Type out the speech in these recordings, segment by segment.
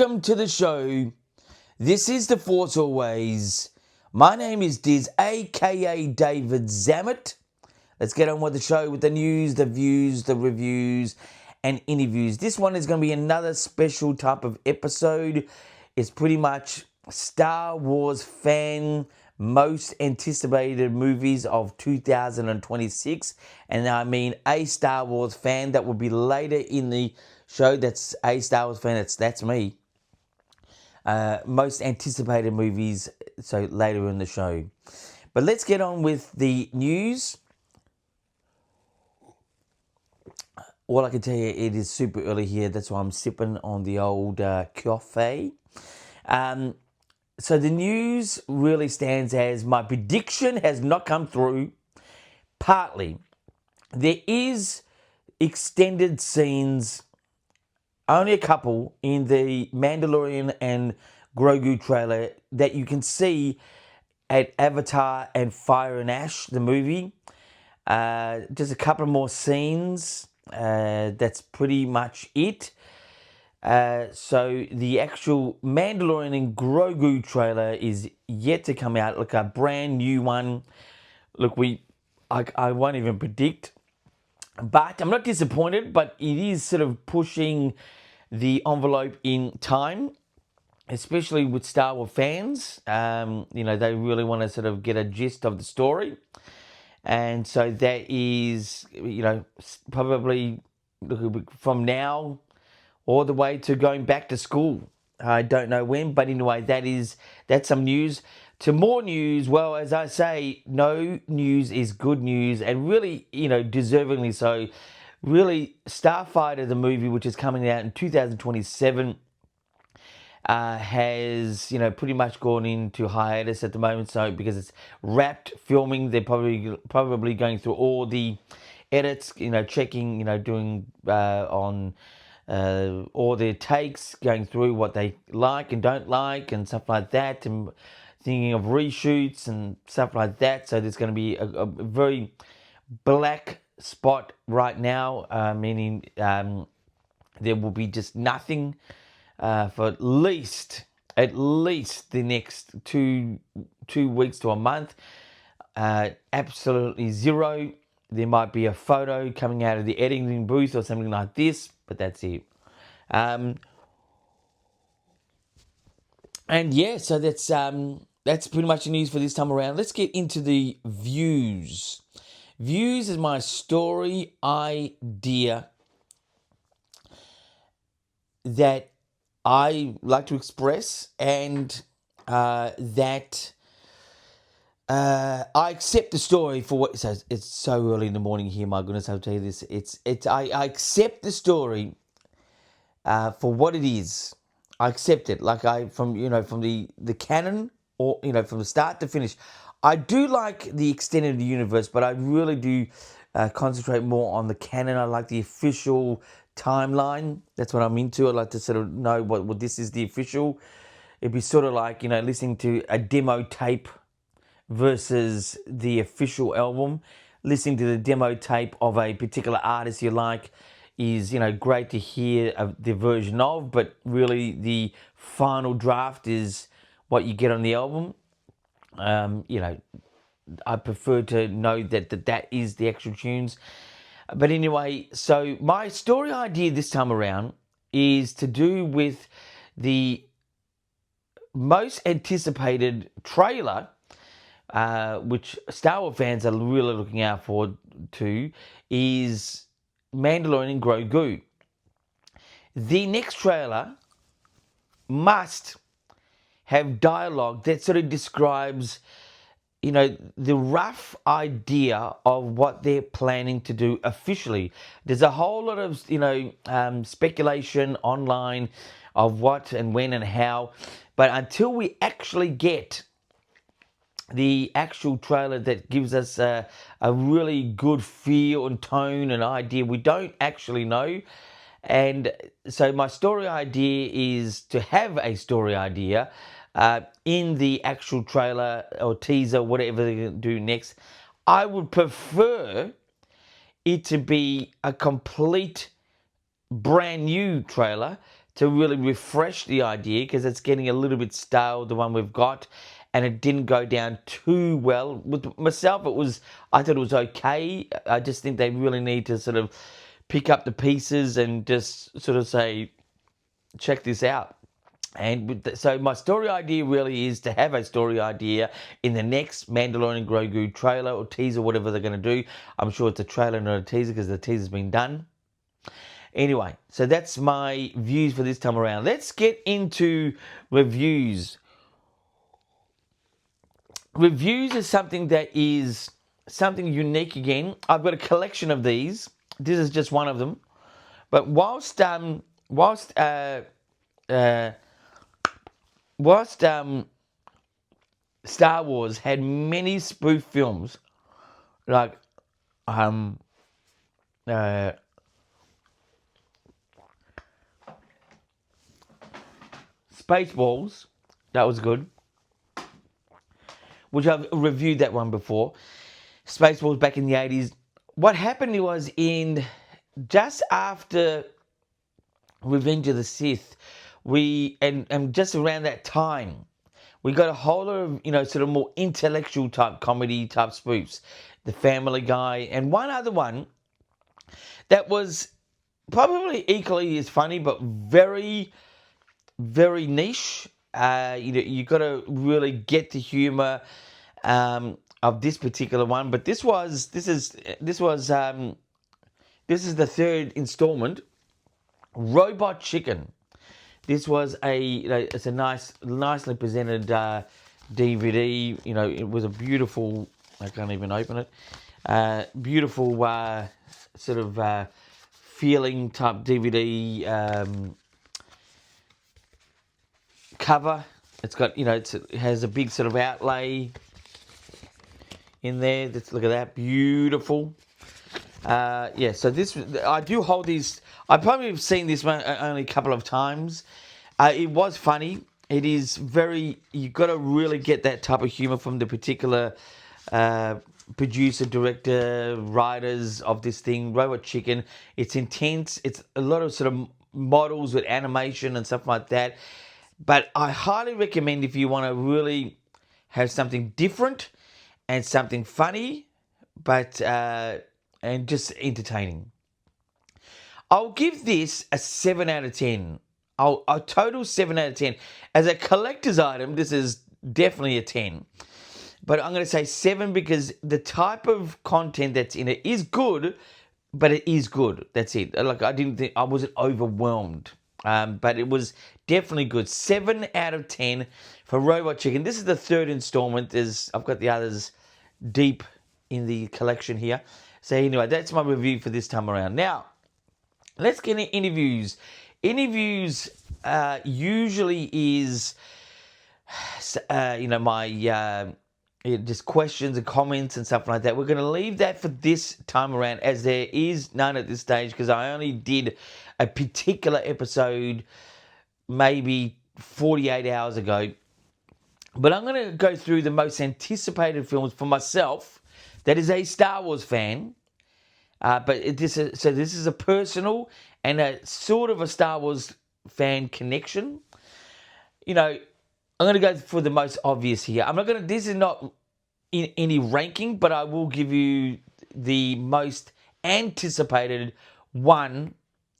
Welcome to the show. This is The Force Always. My name is Diz, aka David Zammit. Let's get on with the show with the news, the views, the reviews, and interviews. This one is going to be another special type of episode. It's pretty much Star Wars fan most anticipated movies of 2026. And I mean a Star Wars fan that will be later in the show. That's a Star Wars fan. That's me. Most anticipated movies, so later in the show. But let's get on with the news. All I can tell you, it is super early here. That's why I'm sipping on the old coffee. So the news really stands as my prediction has not come through. Partly, there is extended scenes, only a couple, in the Mandalorian and Grogu trailer that you can see at Avatar and Fire and Ash, the movie. Just a couple more scenes. That's pretty much it. So the actual Mandalorian and Grogu trailer is yet to come out. Look, a brand new one. Look, I won't even predict. But I'm not disappointed, but it is sort of pushing the envelope in time, especially with Star Wars fans. They really want to sort of get a gist of the story. And so that is, probably from now all the way to going back to school. I don't know when, but anyway, that's some news. To more news, well, as I say, no news is good news, and really, deservingly so. Really, Starfighter, the movie, which is coming out in 2027, has pretty much gone into hiatus at the moment. So because it's wrapped filming, they're probably going through all the edits, checking, doing on all their takes, going through what they like and don't like and stuff like that, and thinking of reshoots and stuff like that. So there's going to be a very black spot right now, meaning there will be just nothing for at least the next two weeks to a month. Absolutely zero. There might be a photo coming out of the editing booth or something like this, but that's it. And yeah, so that's pretty much the news for this time around. Let's get into the views. Views is my story idea that I like to express, and that I accept the story for what it says. It's so early in the morning here. My goodness, I'll tell you this. I accept the story for what it is. I accept it, from the canon, or from the start to finish. I do like the extended universe, but I really do concentrate more on the canon. I like the official timeline. That's what I'm into. I like to sort of know what this is the official. It'd be sort of like listening to a demo tape versus the official album. Listening to the demo tape of a particular artist you like is great to hear the version of, but really the final draft is what you get on the album. I prefer to know that is the actual tunes. But anyway, so my story idea this time around is to do with the most anticipated trailer, which Star Wars fans are really looking out forward to, is Mandalorian and Grogu. The next trailer must have dialogue that sort of describes, the rough idea of what they're planning to do officially. There's a whole lot of, speculation online of what and when and how, but until we actually get the actual trailer that gives us a really good feel and tone and idea, we don't actually know. And so my story idea is to have a story idea in the actual trailer or teaser, whatever they're going to do next. I would prefer it to be a complete brand new trailer to really refresh the idea because it's getting a little bit stale, the one we've got, and it didn't go down too well. With myself, I thought it was okay. I just think they really need to sort of pick up the pieces and just sort of say, check this out. And so my story idea really is to have a story idea in the next Mandalorian Grogu trailer or teaser, whatever they're going to do. I'm sure it's a trailer, not a teaser, because the teaser's been done. Anyway, so that's my views for this time around. Let's get into reviews. Reviews is something that is something unique again. I've got a collection of these. This is just one of them. But whilst Star Wars had many spoof films, like Spaceballs, that was good, which I've reviewed that one before. Spaceballs back in the 80s. What happened was just after Revenge of the Sith, and just around that time, we got a whole lot of, sort of more intellectual type comedy type spoofs. The Family Guy, and one other one that was probably equally as funny, but very, very niche. You got to really get the humor of this particular one. But this is the third installment. Robot Chicken. This was it's a nicely presented DVD. It was a beautiful. I can't even open it. Beautiful sort of feeling type DVD cover. It's got it has a big sort of outlay in there. Let's look at that. Beautiful. So this, I do hold these. I probably have seen this one only a couple of times. It was funny. It is you've got to really get that type of humor from the particular producer, director, writers of this thing, Robot Chicken. It's intense. It's a lot of sort of models with animation and stuff like that. But I highly recommend if you want to really have something different and something funny, but and just entertaining. I'll give this a 7 out of 10. A total 7 out of 10. As a collector's item, this is definitely a 10. But I'm going to say 7 because the type of content that's in it is good, but it is good. That's it. Like, I wasn't overwhelmed. But it was definitely good. 7 out of 10 for Robot Chicken. This is the third installment. I've got the others deep in the collection here. So anyway, that's my review for this time around. Now, let's get into interviews. Interviews usually is, my just questions and comments and stuff like that. We're going to leave that for this time around, as there is none at this stage, because I only did a particular episode maybe 48 hours ago. But I'm going to go through the most anticipated films for myself that is a Star Wars fan. This is a personal and a sort of a Star Wars fan connection. I'm going to go for the most obvious here. This is not in any ranking, but I will give you the most anticipated one,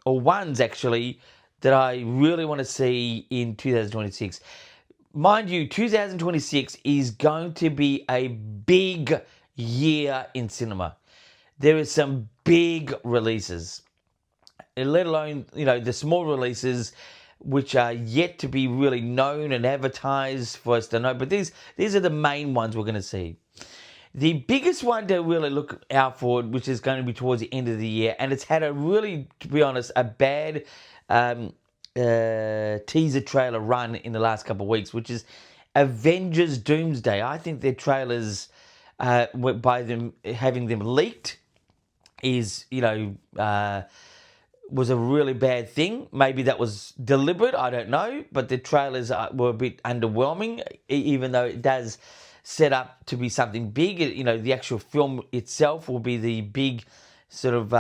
or ones actually, that I really want to see in 2026. Mind you, 2026 is going to be a big year in cinema. There is some big releases, let alone, the small releases which are yet to be really known and advertised for us to know. But these are the main ones we're going to see. The biggest one to really look out for, which is going to be towards the end of the year, and it's had to be honest, a bad teaser trailer run in the last couple of weeks, which is Avengers Doomsday. I think their trailers, by them having them leaked, was a really bad thing. Maybe that was deliberate, I don't know, but the trailers were a bit underwhelming, even though it does set up to be something big. The actual film itself will be the big sort of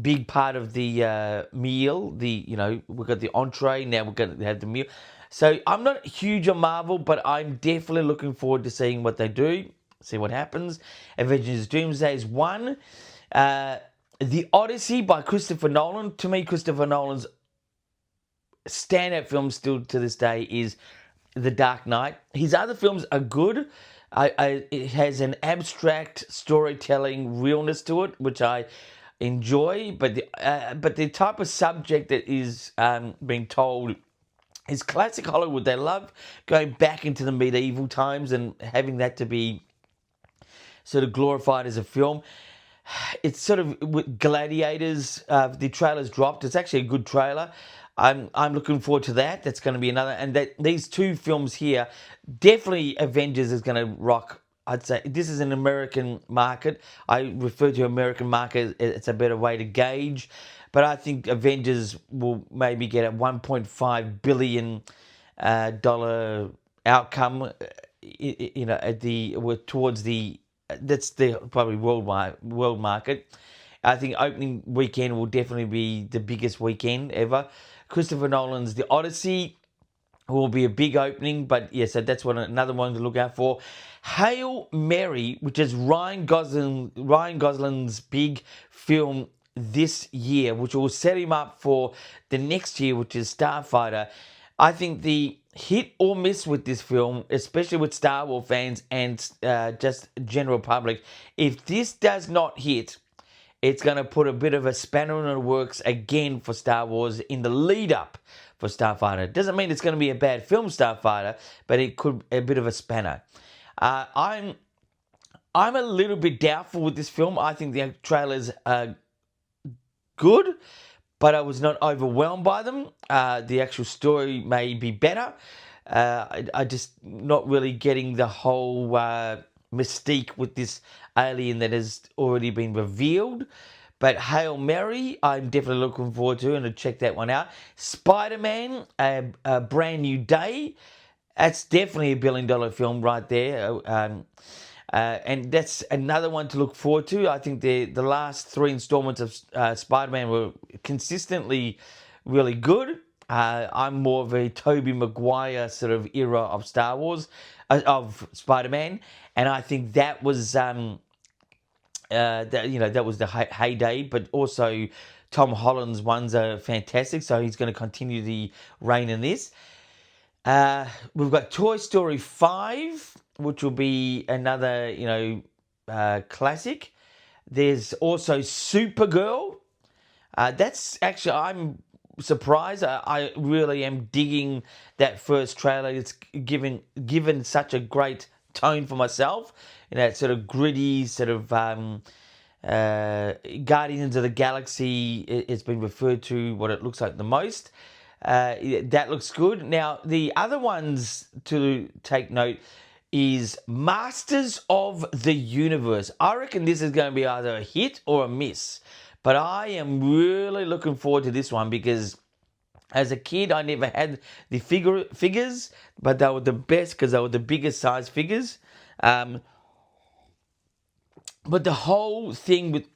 big part of the meal. We've got the entree, now we're going to have the meal. So I'm not huge on Marvel, but I'm definitely looking forward to seeing what they do, see what happens. Avengers Doomsday is one. The Odyssey by Christopher Nolan. To me, Christopher Nolan's standout film still to this day is The Dark Knight. His other films are good. It has an abstract storytelling realness to it, which I enjoy. But the type of subject that is being told is classic Hollywood. They love going back into the medieval times and having that to be sort of glorified as a film. It's sort of with Gladiators. The trailer's dropped. It's actually a good trailer. I'm looking forward to that. That's going to be another. And these two films here, definitely Avengers is going to rock. I'd say this is an American market. I refer to American market. It's a better way to gauge. But I think Avengers will maybe get a $1.5 billion dollar outcome. Towards the that's the probably world market. I think opening weekend will definitely be the biggest weekend ever. Christopher Nolan's The Odyssey will be a big opening, but yeah, so that's another one to look out for. Hail Mary, which is Ryan Gosling's big film this year, which will set him up for the next year, which is Starfighter. I think the hit or miss with this film, especially with Star Wars fans and just general public, if this does not hit, it's going to put a bit of a spanner in the works again for Star Wars in the lead up for Starfighter. Doesn't mean it's going to be a bad film, Starfighter, but it could a bit of a spanner. I'm a little bit doubtful with this film. I think the trailers are good, but I was not overwhelmed by them. The actual story may be better. I just not really getting the whole mystique with this alien that has already been revealed. But Hail Mary, I'm definitely looking forward to, and to check that one out. Spider-Man, a Brand New Day. That's definitely a billion-dollar film right there. And that's another one to look forward to. I think the last three installments of Spider-Man were consistently really good. I'm more of a Tobey Maguire sort of era of Star Wars, of Spider-Man, and I think that was that was the heyday. But also Tom Holland's ones are fantastic, so he's going to continue the reign in this. We've got Toy Story 5, which will be another, classic. There's also Supergirl. That's actually, I'm surprised. I really am digging that first trailer. It's given such a great tone for myself. That sort of gritty, sort of Guardians of the Galaxy. It's been referred to what it looks like the most. That looks good. Now, the other ones to take note is Masters of the Universe. I reckon this is going to be either a hit or a miss. But I am really looking forward to this one because as a kid, I never had the figures, but they were the best because they were the biggest size figures. But the whole thing with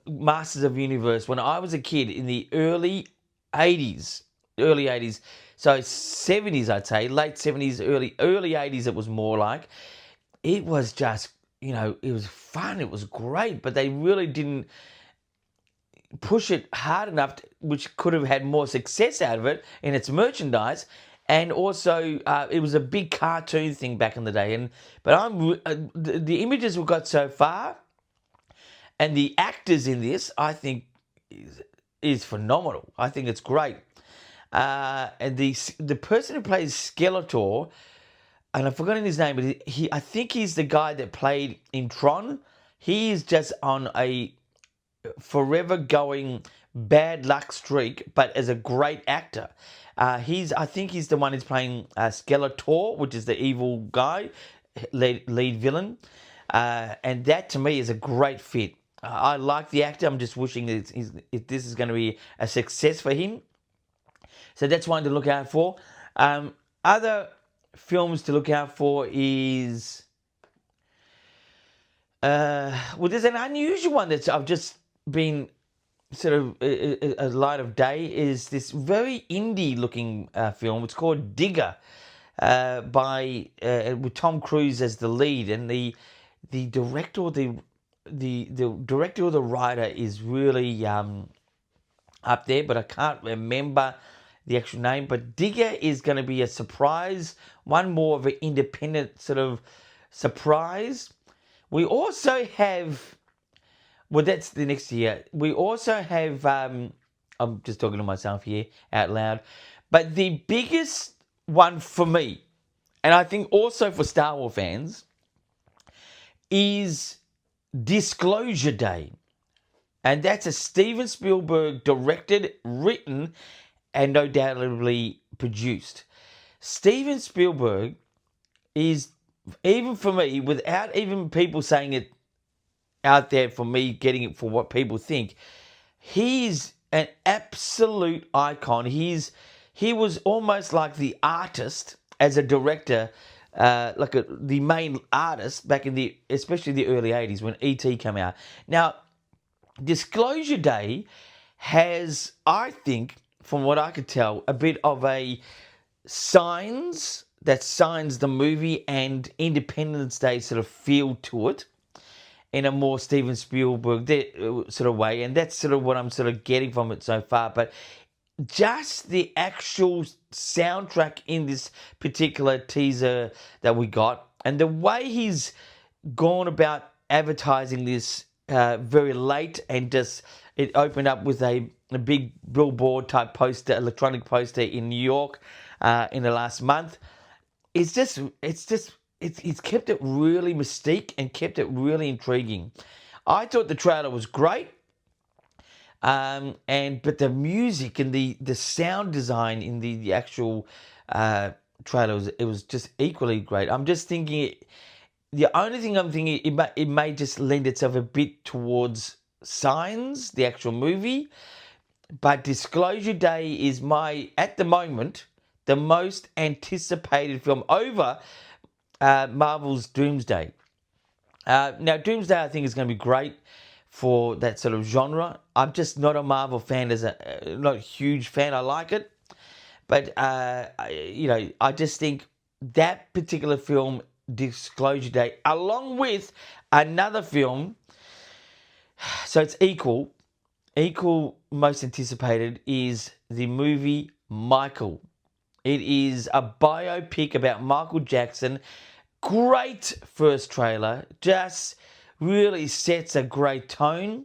Masters of the Universe, when I was a kid in the early 80s, so 70s, I'd say, late 70s, early 80s, it was more like. It was just, it was fun, it was great, but they really didn't push it hard enough, which could have had more success out of it in its merchandise. And also, it was a big cartoon thing back in the day. But the images we've got so far, and the actors in this, I think, is phenomenal. I think it's great. And the person who plays Skeletor, and I've forgotten his name, but I think he's the guy that played in Tron. He is just on a forever going bad luck streak, but as a great actor. I think he's the one who's playing Skeletor, which is the evil guy, lead villain. And that to me is a great fit. I like the actor. I'm just wishing that if this is going to be a success for him. So that's one to look out for. Other films to look out for is... there's an unusual one that I've just been sort of a light of day is this very indie looking film. It's called Digger, by with Tom Cruise as the lead, and the director or the director or the writer is really up there, but I can't remember the actual name. But Digger is going to be a surprise, one more of an independent sort of surprise. We also have, well, that's the next year. We also have, I'm just talking to myself here out loud, but the biggest one for me, and I think also for Star Wars fans, is Disclosure Day. And that's a Steven Spielberg directed, written, and no doubtedly produced. Steven Spielberg is, even for me, without even people saying it out there for me, getting it for what people think, he's an absolute icon. He was almost like the artist as a director, the main artist back in especially the early 80s when E.T. came out. Now, Disclosure Day has, I think, from what I could tell, a bit of a signs the movie and Independence Day sort of feel to it in a more Steven Spielberg sort of way, and that's sort of what I'm sort of getting from it so far. But just the actual soundtrack in this particular teaser that we got, and the way he's gone about advertising this very late, and just it opened up with a big billboard type poster, electronic poster in New York in the last month. It's kept it really mystique and kept it really intriguing. I thought the trailer was great. But the music and the sound design in the actual trailer was just equally great. I'm just thinking, the only thing I'm thinking, it may just lend itself a bit towards Signs, the actual movie. But Disclosure Day is at the moment, the most anticipated film over Marvel's Doomsday. Now, Doomsday I think is going to be great for that sort of genre. I'm just not a Marvel fan, not a huge fan. I like it, but I just think that particular film, Disclosure Day, along with another film, so it's equal most anticipated, is the movie Michael. It is a biopic about Michael Jackson. Great first trailer, just really sets a great tone.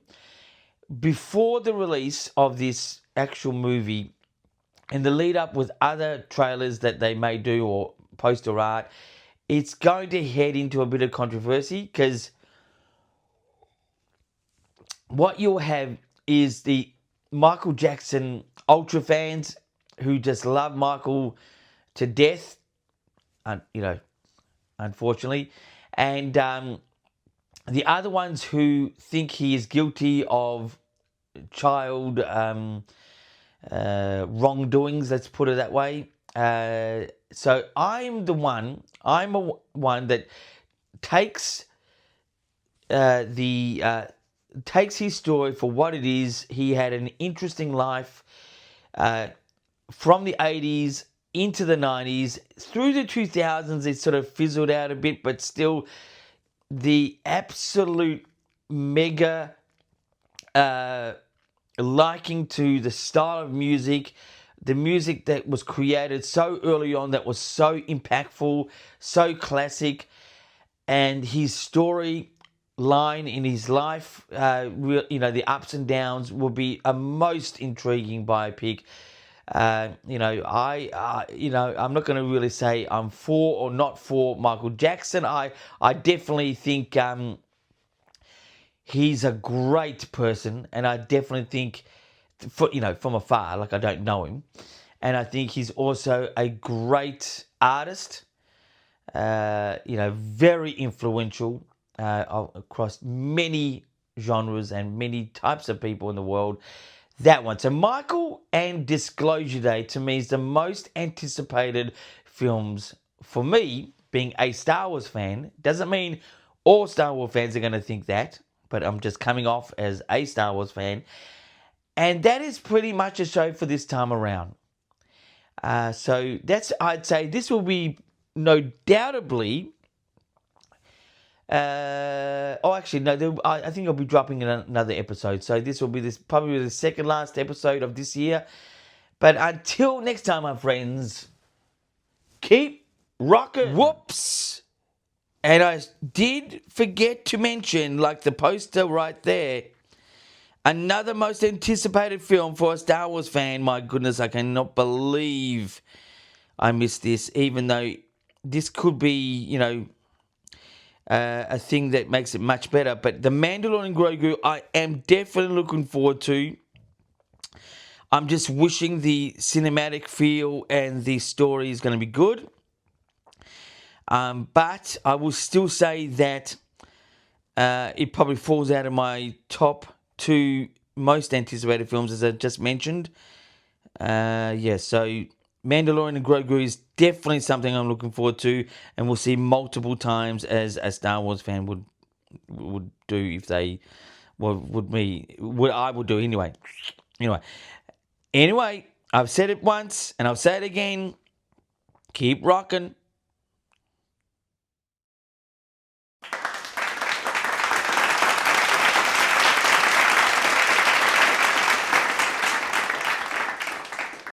Before the release of this actual movie, and the lead up with other trailers that they may do or poster art, it's going to head into a bit of controversy, because what you'll have is the Michael Jackson ultra fans who just love Michael to death, unfortunately, and the other ones who think he is guilty of child wrongdoings, let's put it that way. So I'm one that takes takes his story for what it is. He had an interesting life from the 80s into the 90s. Through the 2000s, it sort of fizzled out a bit, but still the absolute mega liking to the style of music, the music that was created so early on, that was so impactful, so classic, and his story line in his life, the ups and downs, will be a most intriguing biopic. I'm not going to really say I'm for or not for Michael Jackson. I definitely think he's a great person, and I definitely think, from afar, like I don't know him, and I think he's also a great artist. Very influential across many genres and many types of people in the world. That one. So Michael and Disclosure Day, to me, is the most anticipated films for me, being a Star Wars fan. Doesn't mean all Star Wars fans are going to think that, but I'm just coming off as a Star Wars fan. And that is pretty much a show for this time around. So I'd say this will be no doubtably. Actually, no. I think I'll be dropping another episode. So this will be probably the second last episode of this year. But until next time, my friends, keep rocking. Whoops! And I did forget to mention, like the poster right there, another most anticipated film for a Star Wars fan. My goodness, I cannot believe I missed this, even though this could be, a thing that makes it much better. But The Mandalorian Grogu, I am definitely looking forward to. I'm just wishing the cinematic feel and the story is going to be good. But I will still say that it probably falls out of my top 2 most anticipated films, as I just mentioned. So Mandalorian and Grogu is definitely something I'm looking forward to, and we'll see multiple times as a Star Wars fan would do if they I would do anyway. Anyway, I've said it once and I'll say it again. Keep rocking.